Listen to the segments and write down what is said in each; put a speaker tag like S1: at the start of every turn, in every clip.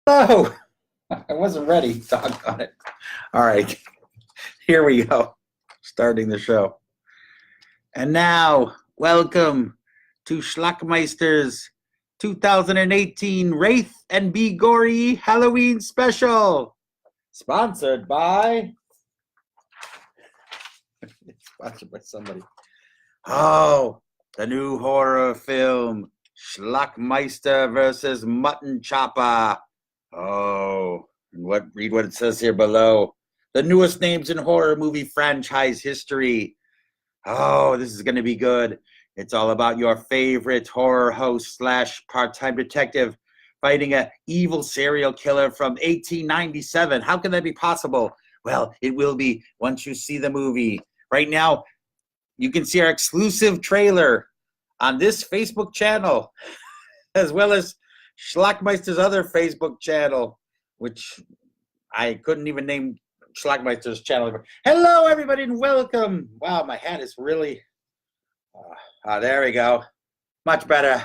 S1: Oh, I wasn't ready. Doggone it. All right, here we go. Starting the show. And now, welcome to Shlock Meister's 2018 WRAITH BE-GORY Halloween Special. Sponsored by... Sponsored by somebody. Oh, the new horror film, Shlock Meister versus Mutton Chopper. Oh, and read what it says here below. The newest names in horror movie franchise history. Oh, this is going to be good. It's all about your favorite horror host / part-time detective fighting an evil serial killer from 1897. How can that be possible? Well, it will be once you see the movie. Right now, you can see our exclusive trailer on this Facebook channel, as well as Shlock Meister's other Facebook channel, which I couldn't even name Shlock Meister's channel. Hello, everybody, and welcome. Wow, my hat is really... there we go. Much better.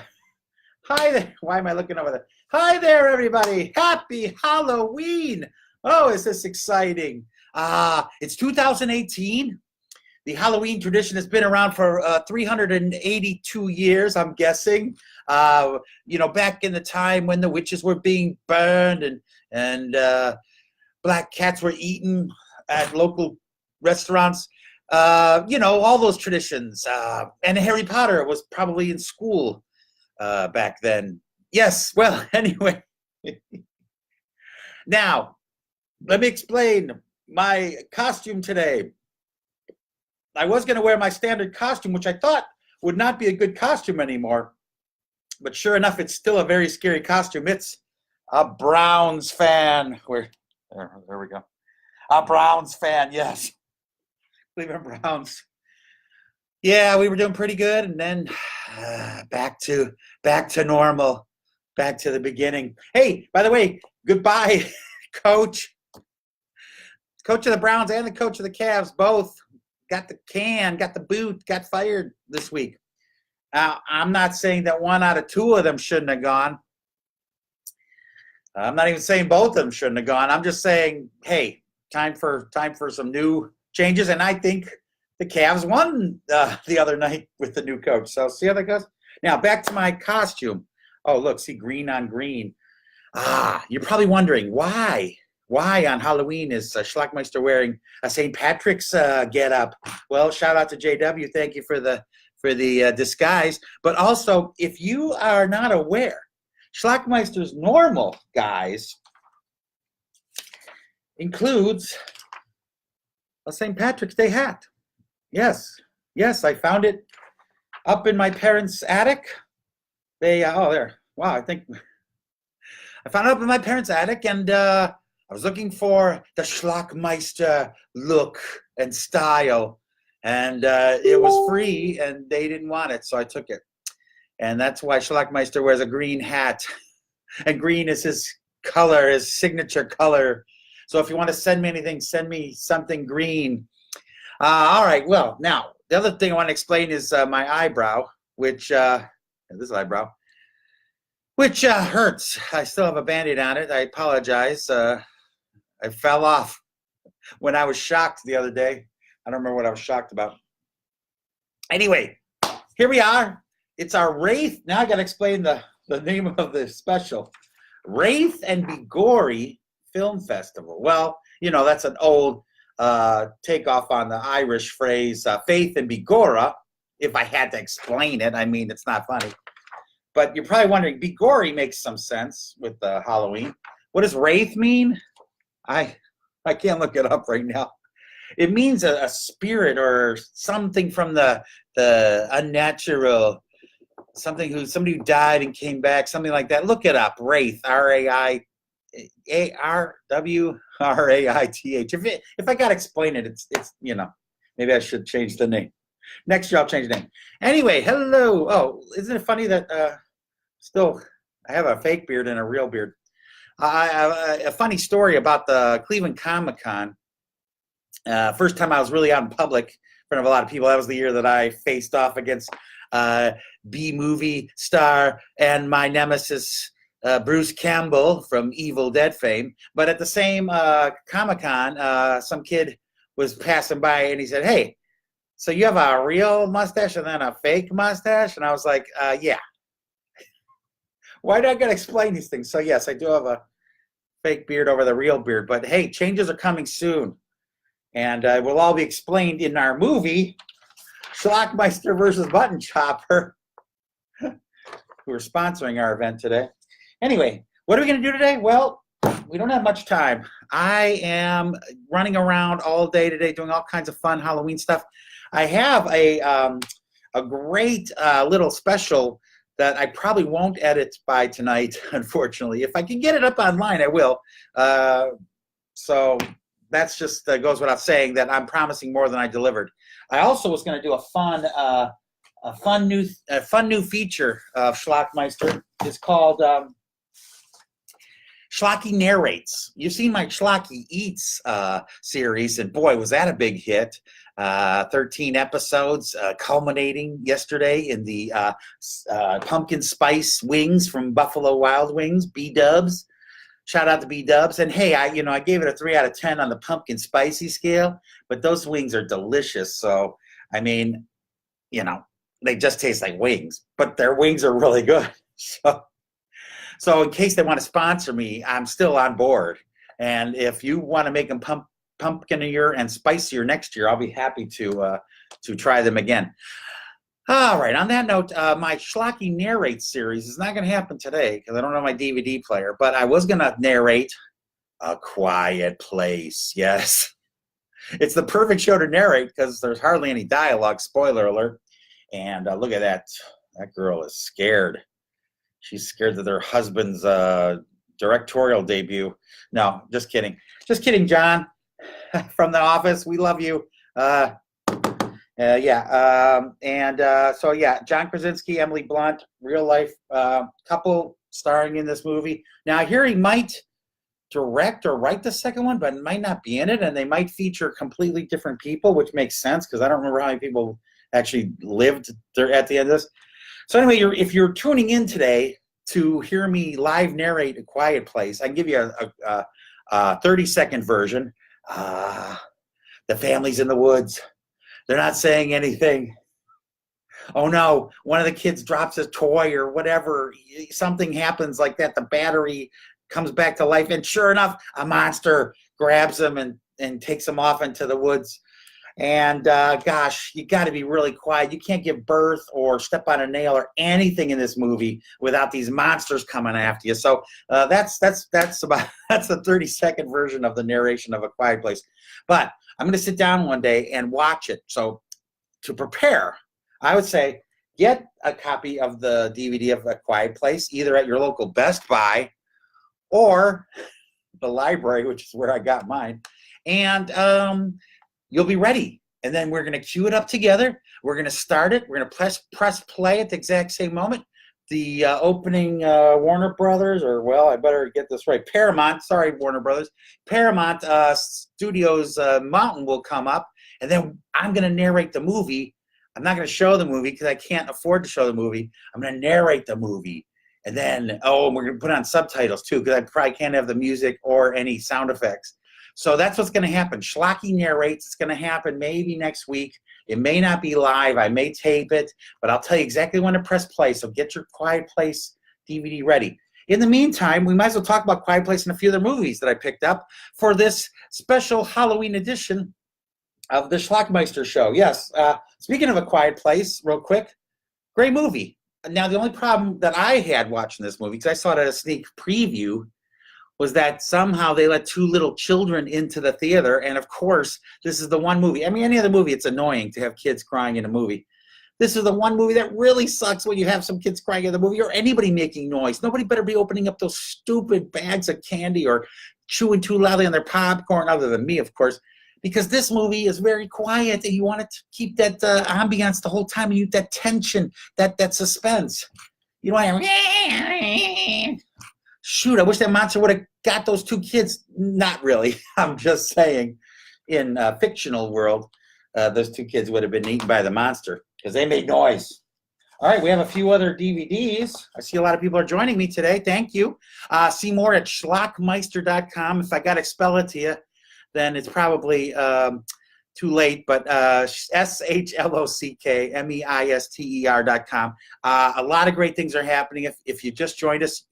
S1: Hi there. Why am I looking over there? Hi there, everybody. Happy Halloween. Oh, is this exciting? It's 2018. The Halloween tradition has been around for 382 years, I'm guessing. Back in the time when the witches were being burned and black cats were eaten at local restaurants. All those traditions. And Harry Potter was probably in school back then. Yes, well, anyway. Now, let me explain my costume today. I was going to wear my standard costume, which I thought would not be a good costume anymore. But sure enough, it's still a very scary costume. It's a Browns fan. There we go. A Browns fan, yes. Cleveland Browns. Yeah, we were doing pretty good, and then back to normal, back to the beginning. Hey, by the way, goodbye, coach. Coach of the Browns and the coach of the Cavs both got the boot, got fired this week. I'm not saying that one out of two of them shouldn't have gone. I'm not even saying both of them shouldn't have gone. I'm just saying, hey, time for some new changes. And I think the Cavs won the other night with the new coach. So see how that goes? Now, back to my costume. Oh, look, see, green on green. You're probably wondering, why? Why on Halloween is Shlock Meister wearing a St. Patrick's getup? Well, shout out to JW. Thank you for the disguise. But also, if you are not aware, Shlock Meister's normal guise includes a St. Patrick's Day hat. Yes, I found it up in my parents' attic. There. Wow, I think I found it up in my parents' attic, and I was looking for the Shlock Meister look and style, and it was free, and they didn't want it, so I took it. And that's why Shlock Meister wears a green hat, and green is his color, his signature color. So if you want to send me anything, send me something green. All right, well, now, the other thing I want to explain is my eyebrow, which hurts. I still have a Band-Aid on it. I apologize. I fell off when I was shocked the other day. I don't remember what I was shocked about. Anyway, here we are. It's our WRAITH. Now I got to explain the name of the special. WRAITH BE-GORY Film Festival. Well, that's an old takeoff on the Irish phrase, faith and begorra. If I had to explain it, I mean, it's not funny. But you're probably wondering, be-gory makes some sense with Halloween. What does WRAITH mean? I can't look it up right now. It means a spirit or something from the unnatural, somebody who died and came back, something like that. Look it up. WRAITH, RAITH. If I got to explain it, it's maybe I should change the name. Next year I'll change the name. Anyway, hello. Oh, isn't it funny that still I have a fake beard and a real beard. A funny story about the Cleveland Comic-Con. First time I was really out in public in front of a lot of people. That was the year that I faced off against B-movie star and my nemesis, Bruce Campbell from Evil Dead fame. But at the same Comic-Con, some kid was passing by and he said, "Hey, so you have a real mustache and then a fake mustache?" And I was like, yeah. Why do I gotta explain these things? So yes, I do have a fake beard over the real beard. But hey, changes are coming soon. And will all be explained in our movie, Shlock Meister versus Button Chopper, who are sponsoring our event today. Anyway, what are we going to do today? Well, we don't have much time. I am running around all day today doing all kinds of fun Halloween stuff. I have a great little special that I probably won't edit by tonight, unfortunately. If I can get it up online, I will. So that's just goes without saying that I'm promising more than I delivered. I also was going to do a fun new feature of Shlock Meister. It's called Shlocky Narrates. You've seen my Shlocky Eats series, and boy, was that a big hit. 13 episodes, culminating yesterday in the pumpkin spice wings from Buffalo Wild Wings, B-dubs. Shout out to B-dubs. And hey, I gave it a 3 out of 10 on the pumpkin spicy scale, but those wings are delicious. So, I mean, they just taste like wings, but their wings are really good. So in case they want to sponsor me, I'm still on board. And if you want to make them pumpkinier and spicier next year, I'll be happy to try them again. All right, on that note, my Shlocky Narrate series is not going to happen today because I don't have my DVD player, but I was going to narrate A Quiet Place. Yes. It's the perfect show to narrate because there's hardly any dialogue, spoiler alert. And look at that. That girl is scared. She's scared that her husband's directorial debut. No, just kidding. Just kidding, John. From The Office, we love you. So yeah, John Krasinski, Emily Blunt, real life couple starring in this movie. Now, I hear he might direct or write the second one, but might not be in it, and they might feature completely different people, which makes sense because I don't remember how many people actually lived there at the end of this. So anyway, if you're tuning in today to hear me live narrate A Quiet Place, I can give you a 30-second version. The family's in the woods. They're not saying anything. Oh no, one of the kids drops a toy or whatever. Something happens like that. The battery comes back to life. And sure enough, a monster grabs him and takes him off into the woods. And gosh, you got to be really quiet. You can't give birth or step on a nail or anything in this movie without these monsters coming after you. So that's the 30-second version of the narration of A Quiet Place. But I'm going to sit down one day and watch it. So to prepare, I would say get a copy of the DVD of A Quiet Place, either at your local Best Buy or the library, which is where I got mine. And you'll be ready. And then we're going to cue it up together. We're going to start it. We're going to press play at the exact same moment. The opening Warner Brothers, or well, I better get this right. Paramount, sorry, Warner Brothers. Paramount Studios Mountain will come up. And then I'm going to narrate the movie. I'm not going to show the movie because I can't afford to show the movie. I'm going to narrate the movie. And then, we're going to put on subtitles too because I probably can't have the music or any sound effects. So that's what's going to happen. Shlocky Narrates. It's going to happen maybe next week. It may not be live. I may tape it, but I'll tell you exactly when to press play. So get your Quiet Place DVD ready. In the meantime, we might as well talk about Quiet Place and a few other movies that I picked up for this special Halloween edition of the Shlock Meister show. Yes, speaking of A Quiet Place, real quick, great movie. Now, the only problem that I had watching this movie, because I saw it at a sneak preview, was that somehow they let 2 little children into the theater. And of course, this is the one movie. I mean, any other movie, it's annoying to have kids crying in a movie. This is the one movie that really sucks when you have some kids crying in the movie or anybody making noise. Nobody better be opening up those stupid bags of candy or chewing too loudly on their popcorn, other than me, of course, because this movie is very quiet and you want it to keep that ambiance the whole time. And you that tension, that suspense. You know, shoot, I wish that monster would have got those 2 kids. Not really. I'm just saying, in a fictional world, those 2 kids would have been eaten by the monster because they made noise.
S2: All right, we have a few other DVDs. I see a lot of people are joining me today. Thank you. See more at schlockmeister.com. If I got to spell it to you, then it's probably too late, but SHLOCKMEISTER.com. A lot of great things are happening. If you just joined us,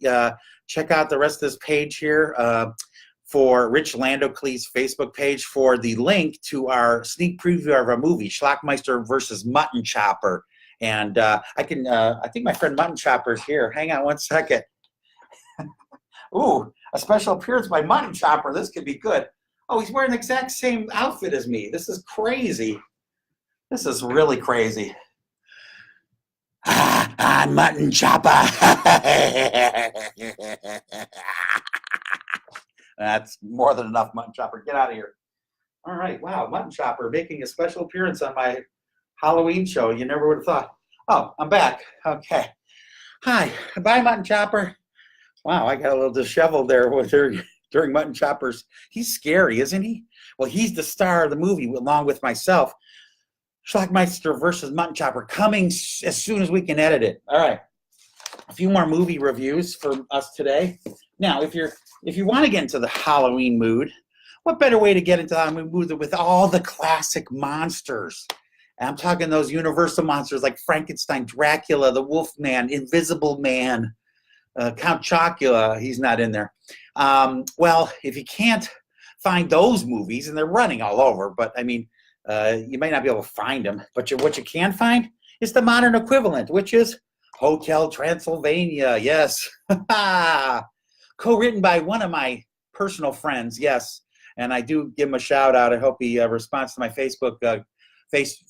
S2: check out the rest of this page here for Rich Landocle's Facebook page for the link to our sneak preview of our movie, Shlock Meister versus Mutton Chopper. And I think my friend Mutton Chopper is here. Hang on one second. Ooh, a special appearance by Mutton Chopper. This could be good. Oh, he's wearing the exact same outfit as me. This is crazy. This is really crazy. I'm Mutton Chopper. That's more than enough, Mutton Chopper. Get out of here. All right. Wow, Mutton Chopper making a special appearance on my Halloween show. You never would have thought. Oh, I'm back. Okay. Hi. Bye, Mutton Chopper. Wow, I got a little disheveled there with her during Mutton Chopper's. He's scary, isn't he? Well, he's the star of the movie along with myself. Shlock Meister versus Mutton Chopper coming as soon as we can edit it. All right. A few more movie reviews for us today. Now, if you want to get into the Halloween mood, what better way to get into the Halloween mood than with all the classic monsters? And I'm talking those Universal monsters like Frankenstein, Dracula, the Wolfman, Invisible Man, Count Chocula. He's not in there. Well, if you can't find those movies, and they're running all over, but I mean, you might not be able to find them, but what you can find is the modern equivalent, which is Hotel Transylvania. Yes. Co-written by one of my personal friends. Yes. And I do give him a shout out. I hope he responds to my Facebook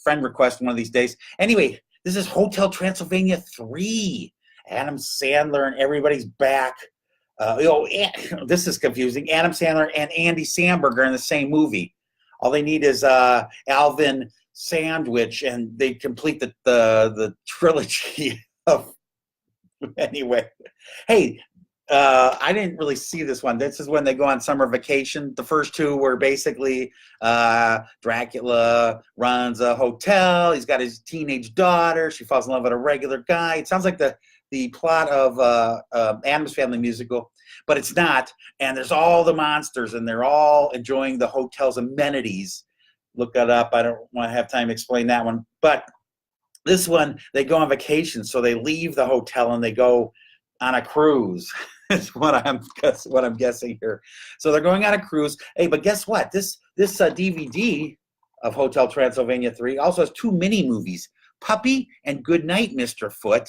S2: friend request one of these days. Anyway, this is Hotel Transylvania 3. Adam Sandler and everybody's back. This is confusing. Adam Sandler and Andy Samberg are in the same movie. All they need is Alvin Sandwich, and they complete the trilogy of. Anyway, hey, I didn't really see this one. This is when they go on summer vacation. The first two were basically Dracula runs a hotel. He's got his teenage daughter. She falls in love with a regular guy. It sounds like the plot of Addams Family musical, but it's not. And there's all the monsters, and they're all enjoying the hotel's amenities. Look that up. I don't want to have time to explain that one. But this one, they go on vacation, so they leave the hotel and they go on a cruise. Is what I'm guessing here. So they're going on a cruise. Hey, but guess what? This DVD of Hotel Transylvania 3 also has two mini movies, Puppy and Goodnight, Mr. Foot.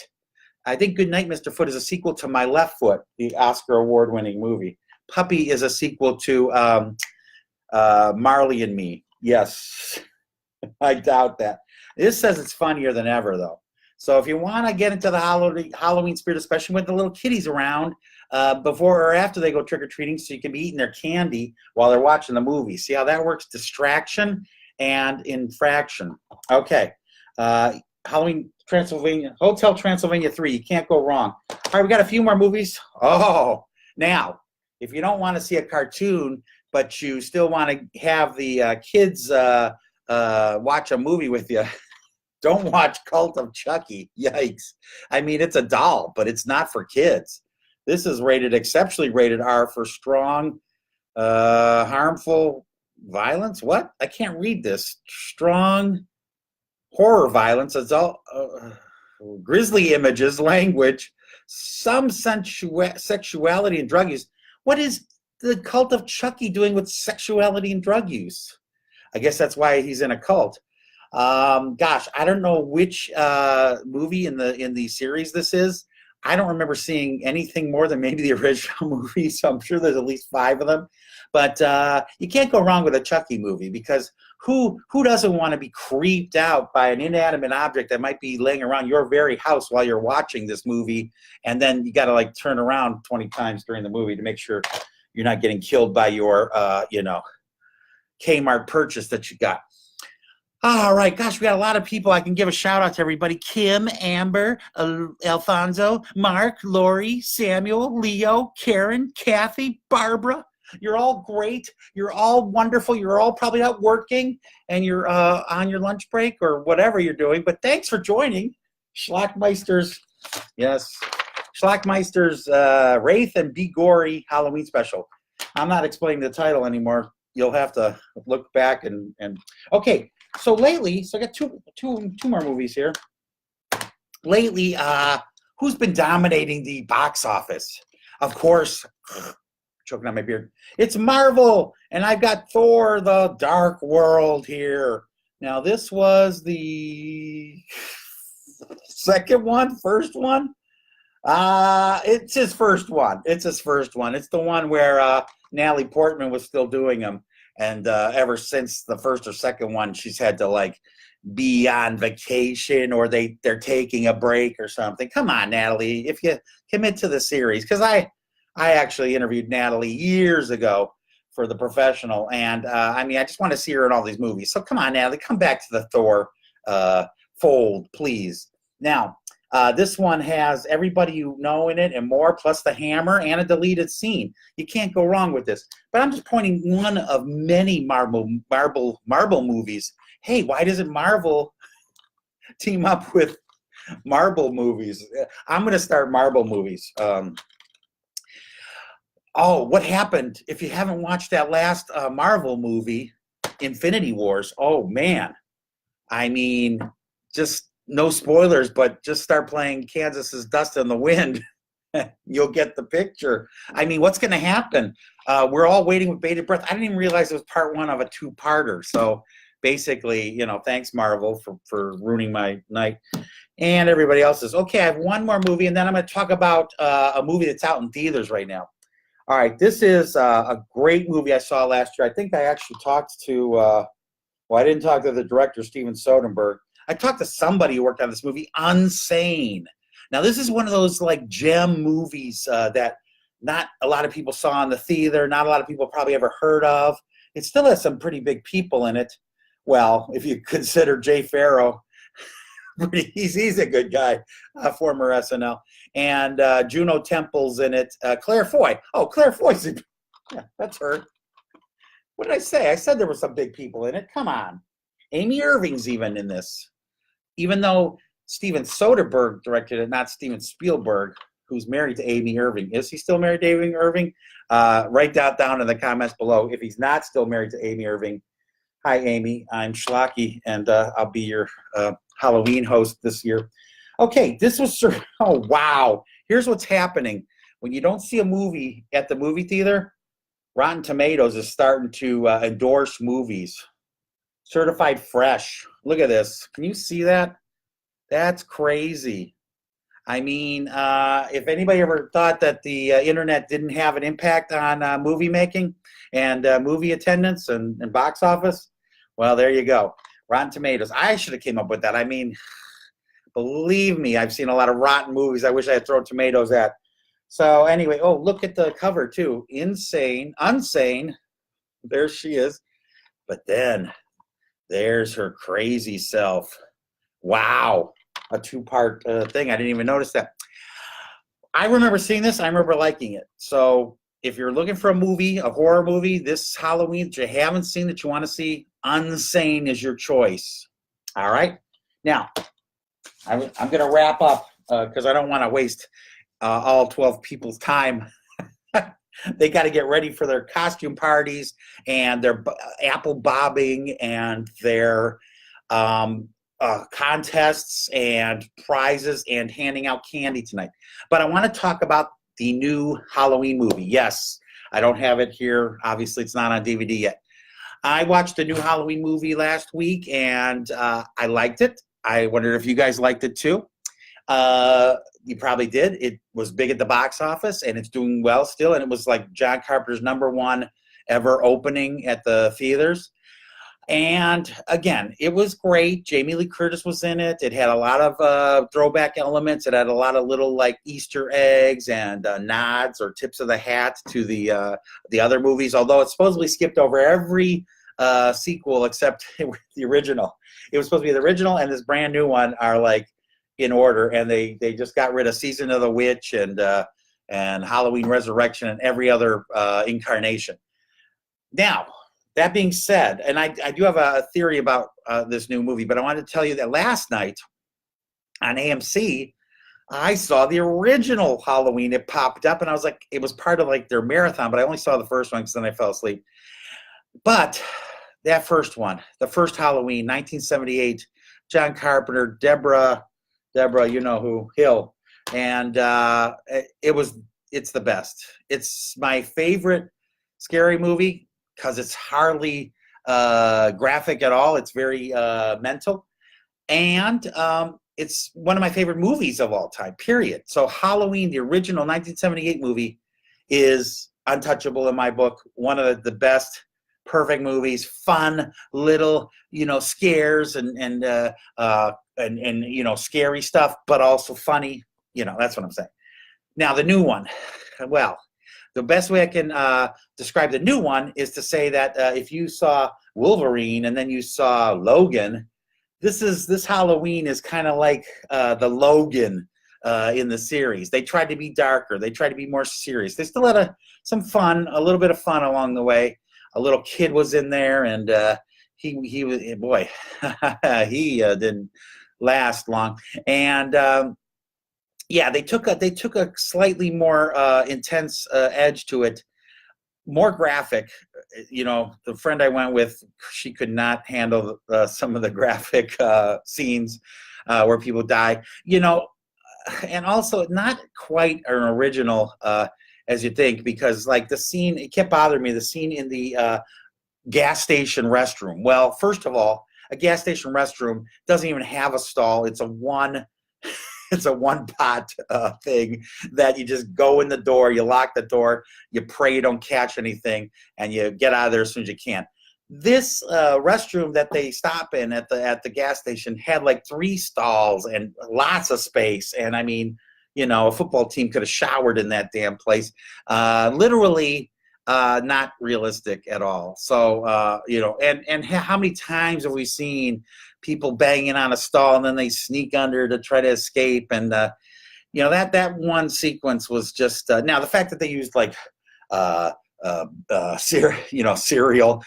S2: I think Goodnight, Mr. Foot is a sequel to My Left Foot, the Oscar award-winning movie. Puppy is a sequel to Marley and Me. Yes, I doubt that. This says it's funnier than ever, though. So if you want to get into the Halloween spirit, especially with the little kiddies around, before or after they go trick-or-treating, so you can be eating their candy while they're watching the movie. See how that works? Distraction and infraction. Okay. Halloween Transylvania, Hotel Transylvania 3. You can't go wrong. All right, we got a few more movies. Oh, now, if you don't want to see a cartoon, but you still want to have the kids watch a movie with you, don't watch Cult of Chucky. Yikes. I mean, it's a doll, but it's not for kids. This is exceptionally rated R for strong, harmful violence. What? I can't read this. Strong horror violence, adult, grisly images, language, some sexuality and drug use. What is the Cult of Chucky doing with sexuality and drug use? I guess that's why he's in a cult. Gosh, I don't know which movie in the series this is. I don't remember seeing anything more than maybe the original movie, so I'm sure there's at least 5 of them. But you can't go wrong with a Chucky movie, because who doesn't want to be creeped out by an inanimate object that might be laying around your very house while you're watching this movie, and then you got to like turn around 20 times during the movie to make sure you're not getting killed by your Kmart purchase that you got. All right, gosh, we got a lot of people. I can give a shout out to everybody. Kim, Amber, Alfonso, Mark, Lori, Samuel, Leo, Karen, Kathy, Barbara. You're all great. You're all wonderful. You're all probably out working, and you're on your lunch break or whatever you're doing. But thanks for joining Shlock Meister'S, yes. Shlock Meister'S WRAITH Be-GORY Halloween Special. I'm not explaining the title anymore. You'll have to look back and okay. So lately, I got two more movies here. Lately, who's been dominating the box office? Of course, choking on my beard. It's Marvel, and I've got Thor: The Dark World here. Now, this was the second one, first one. It's his first one. It's the one where Natalie Portman was still doing them, and ever since the first or second one, she's had to like be on vacation or they're taking a break or something. Come on, Natalie, if you commit to the series, because I actually interviewed Natalie years ago for The Professional, and I mean, I just want to see her in all these movies. So come on, Natalie, come back to the Thor fold, please. Now, this one has everybody you know in it and more, plus the hammer and a deleted scene. You can't go wrong with this. But I'm just pointing one of many Marvel movies. Hey, why doesn't Marvel team up with Marvel movies? I'm going to start Marvel movies. Oh, what happened? If you haven't watched that last Marvel movie, Infinity Wars, oh, man. I mean, just no spoilers, but just start playing Kansas's Dust in the Wind. You'll get the picture. I mean, what's going to happen? We're all waiting with bated breath. I didn't even realize it was part one of a two-parter. So basically, you know, thanks, Marvel, for ruining my night. And everybody else's. Okay, I have one more movie, and then I'm going to talk about a movie that's out in theaters right now. All right, this is a great movie I saw last year. I think I actually talked to, well, I didn't talk to the director, Steven Soderbergh. I talked to somebody who worked on this movie, Unsane. Now, this is one of those, like, gem movies that not a lot of people saw in the theater, not a lot of people probably ever heard of. It still has some pretty big people in it. Well, if you consider Jay Farrow, he's a good guy, former SNL. And Juno Temple's in it. Claire Foy. Oh, Claire Foy's in it. Yeah, that's her. What did I say? I said there were some big people in it. Come on. Amy Irving's even in this. Even though Steven Soderbergh directed it, not Steven Spielberg, who's married to Amy Irving. Is he still married to Amy Irving? Write that down in the comments below. If he's not still married to Amy Irving, hi, Amy. I'm Schlocky, and I'll be your Halloween host this year. Okay, this was, oh, wow. Here's what's happening. When you don't see a movie at the movie theater, Rotten Tomatoes is starting to endorse movies. Certified fresh. Look at this. Can you see that? That's crazy. I mean, if anybody ever thought that the internet didn't have an impact on movie making and movie attendance and box office, well, there you go. Rotten Tomatoes. I should have came up with that. I mean, believe me, I've seen a lot of rotten movies I wish I had thrown tomatoes at. So anyway, oh, look at the cover too. Insane, Unsane. There she is. But then there's her crazy self. Wow. A two-part thing. I didn't even notice that. I remember seeing this. I remember liking it. So if you're looking for a movie, a horror movie, this Halloween that you haven't seen that you want to see, Unsane is your choice. All right? Now, I'm going to wrap up because I don't want to waste all 12 people's time. They got to get ready for their costume parties and their apple bobbing and their contests and prizes and handing out candy tonight. But I want to talk about the new Halloween movie. Yes, I don't have it here. Obviously, it's not on DVD yet. I watched the new Halloween movie last week, and I liked it. I wondered if you guys liked it too. You probably did. It was big at the box office, and it's doing well still. And it was like John Carpenter's #1 ever opening at the theaters. And again, it was great. Jamie Lee Curtis was in it. It had a lot of throwback elements. It had a lot of little like Easter eggs and nods or tips of the hat to the other movies. Although it supposedly skipped over every sequel except the original. It was supposed to be the original and this brand new one are like in order, and they just got rid of Season of the Witch and Halloween Resurrection and every other incarnation. Now, that being said, and I do have a theory about this new movie, but I wanted to tell you that last night on AMC, I saw the original Halloween. It popped up, and I was like, it was part of like their marathon, but I only saw the first one because then I fell asleep. But that first one, the first Halloween, 1978, John Carpenter, Deborah, you know who, Hill, and it's the best. It's my favorite scary movie because it's hardly graphic at all. It's very mental, and it's one of my favorite movies of all time, period. So Halloween, the original 1978 movie, is untouchable in my book. One of the best, perfect movies, fun, little, scares and scary stuff, but also funny. That's what I'm saying. Now, the new one, well, the best way I can describe the new one is to say that if you saw Wolverine and then you saw Logan, this Halloween is kind of like the Logan in the series. They tried to be darker. They tried to be more serious. They still had some fun, a little bit of fun along the way. A little kid was in there, and he was, boy, he didn't last long. And yeah, they took a slightly more intense edge to it, more graphic. The friend I went with, she could not handle some of the graphic scenes where people die. And also not quite an original as you think, because like the scene, it kept bothering me. The scene in the gas station restroom. Well, first of all, a gas station restroom doesn't even have a stall. It's a one pot thing that you just go in the door, you lock the door, you pray you don't catch anything, and you get out of there as soon as you can. This restroom that they stop in at the gas station had like 3 stalls and lots of space. And I mean, a football team could have showered in that damn place. Literally not realistic at all. So, and how many times have we seen people banging on a stall and then they sneak under to try to escape? And, that one sequence was just, now the fact that they used like, serial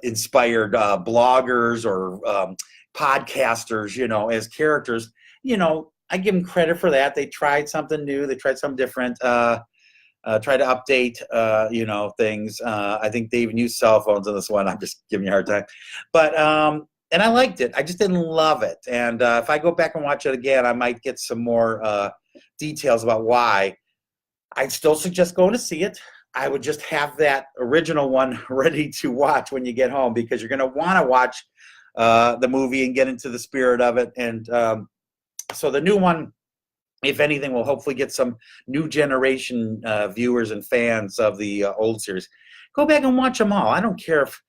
S2: inspired bloggers or podcasters, as characters, I give them credit for that. They tried something new. They tried something different. Try to update, things. I think they even used cell phones in this one. I'm just giving you a hard time. But, and I liked it. I just didn't love it. And if I go back and watch it again, I might get some more details about why. I'd still suggest going to see it. I would just have that original one ready to watch when you get home, because you're going to want to watch the movie and get into the spirit of it. And so the new one, if anything, will hopefully get some new generation viewers and fans of the old series. Go back and watch them all. I don't care if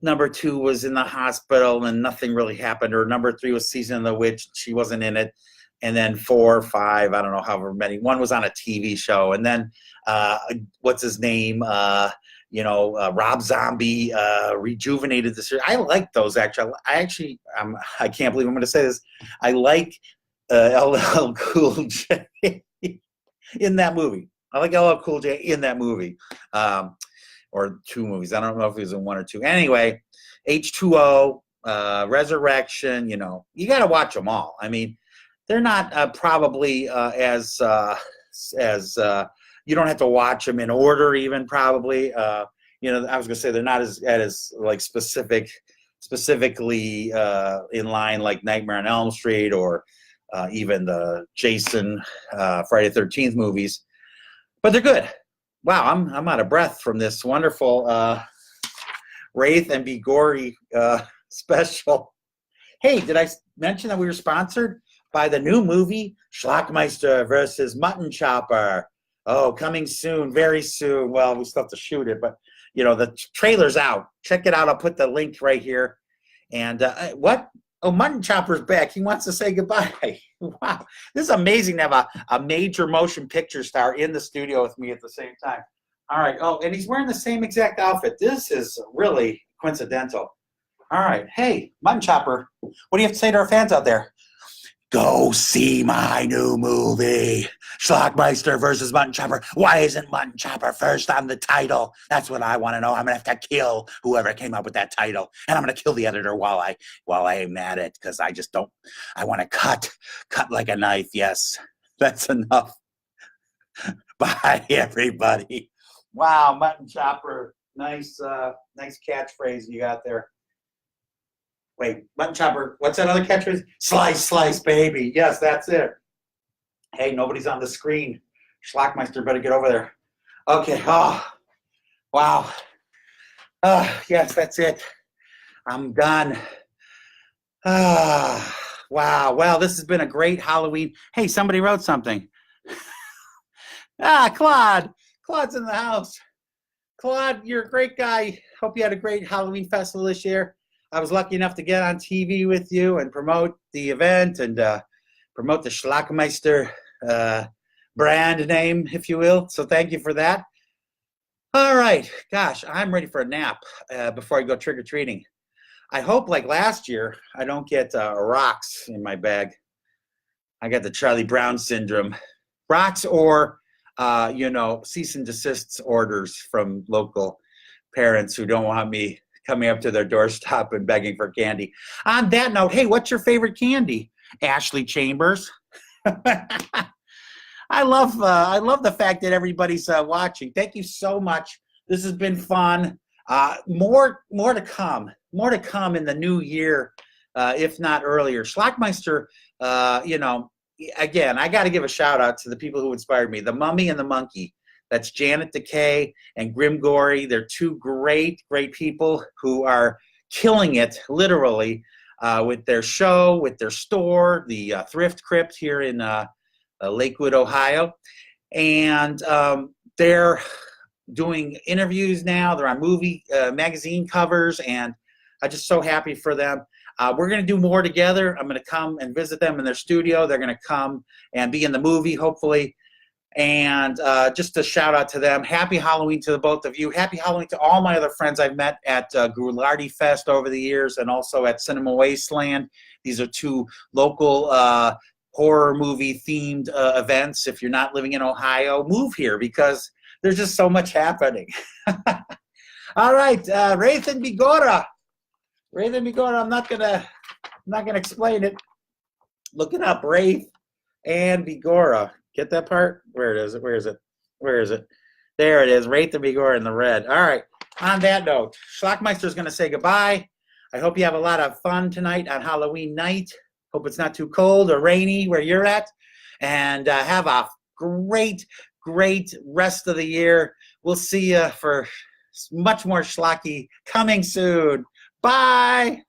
S2: number 2 was in the hospital and nothing really happened, or number 3 was Season of the Witch, she wasn't in it, and then 4 or 5, I don't know, however many. One was on a TV show, and then what's his name? Rob Zombie rejuvenated the series. I like those actually. I can't believe I'm going to say this. I like LL Cool J in that movie. I like LL Cool J in that movie, or 2 movies. I don't know if he was in 1 or 2. Anyway, H2O, Resurrection. You got to watch them all. I mean, they're not probably as you don't have to watch them in order, even probably. I was gonna say they're not as like specifically in line like Nightmare on Elm Street or even the Jason Friday the 13th movies, but they're good. Wow, I'm out of breath from this wonderful WRAITH BE-GORY special. Hey, did I mention that we were sponsored by the new movie Shlock Meister versus Mutton Chopper? Oh, coming soon, very soon. Well, we still have to shoot it, but the trailer's out. Check it out. I'll put the link right here. And what? Oh, Mutton Chopper's back. He wants to say goodbye. Wow. This is amazing to have a major motion picture star in the studio with me at the same time. All right. Oh, and he's wearing the same exact outfit. This is really coincidental. All right. Hey, Mutton Chopper, what do you have to say to our fans out there? Go see my new movie, Shlock Meister versus Mutton Chopper. Why isn't Mutton Chopper first on the title? That's what I want to know. I'm gonna have to kill whoever came up with that title, and I'm gonna kill the editor while I am at it, because I just don't. I want to cut like a knife. Yes, that's enough. Bye, everybody. Wow, Mutton Chopper. Nice catchphrase you got there. Wait, Mutton Chopper, what's that other catchphrase? Slice, slice, baby. Yes, that's it. Hey, nobody's on the screen. Schlockmeister, better get over there. Okay, oh, wow. Yes, that's it. I'm done. Wow. Well, this has been a great Halloween. Hey, somebody wrote something. Claude. Claude's in the house. Claude, you're a great guy. Hope you had a great Halloween festival this year. I was lucky enough to get on TV with you and promote the event and promote the Shlock Meister brand name, if you will. So thank you for that. All right. Gosh, I'm ready for a nap before I go trick-or-treating. I hope, like last year, I don't get rocks in my bag. I got the Charlie Brown syndrome. Rocks or, cease and desist orders from local parents who don't want me coming up to their doorstep and begging for candy. On that note, hey, what's your favorite candy? Ashley Chambers. I love the fact that everybody's watching. Thank you so much. This has been fun. More to come. More to come in the new year, if not earlier. Schlockmeister, again, I got to give a shout out to the people who inspired me. The Mummy and the Monkey. That's Janet Decay and Grim Gory. They're two great people who are killing it, literally, with their show, with their store, the Thrift Crypt here in Lakewood, Ohio. And they're doing interviews now. They're on movie magazine covers, and I'm just so happy for them. We're going to do more together. I'm going to come and visit them in their studio. They're going to come and be in the movie, hopefully. And just a shout out to them. Happy Halloween to the both of you. Happy Halloween to all my other friends I've met at Goulardi Fest over the years and also at Cinema Wasteland. These are two local horror movie themed events. If you're not living in Ohio, move here because there's just so much happening. All right, WRAITH and Begora. WRAITH and Begora. I'm not gonna explain it. Look it up. WRAITH and Begora. Get that part? Where is it? Where is it? Where is it? There it is. WRAITH and Begora in the red. All right. On that note, Schlockmeister is going to say goodbye. I hope you have a lot of fun tonight on Halloween night. Hope it's not too cold or rainy where you're at. And have a great rest of the year. We'll see you for much more schlocky coming soon. Bye.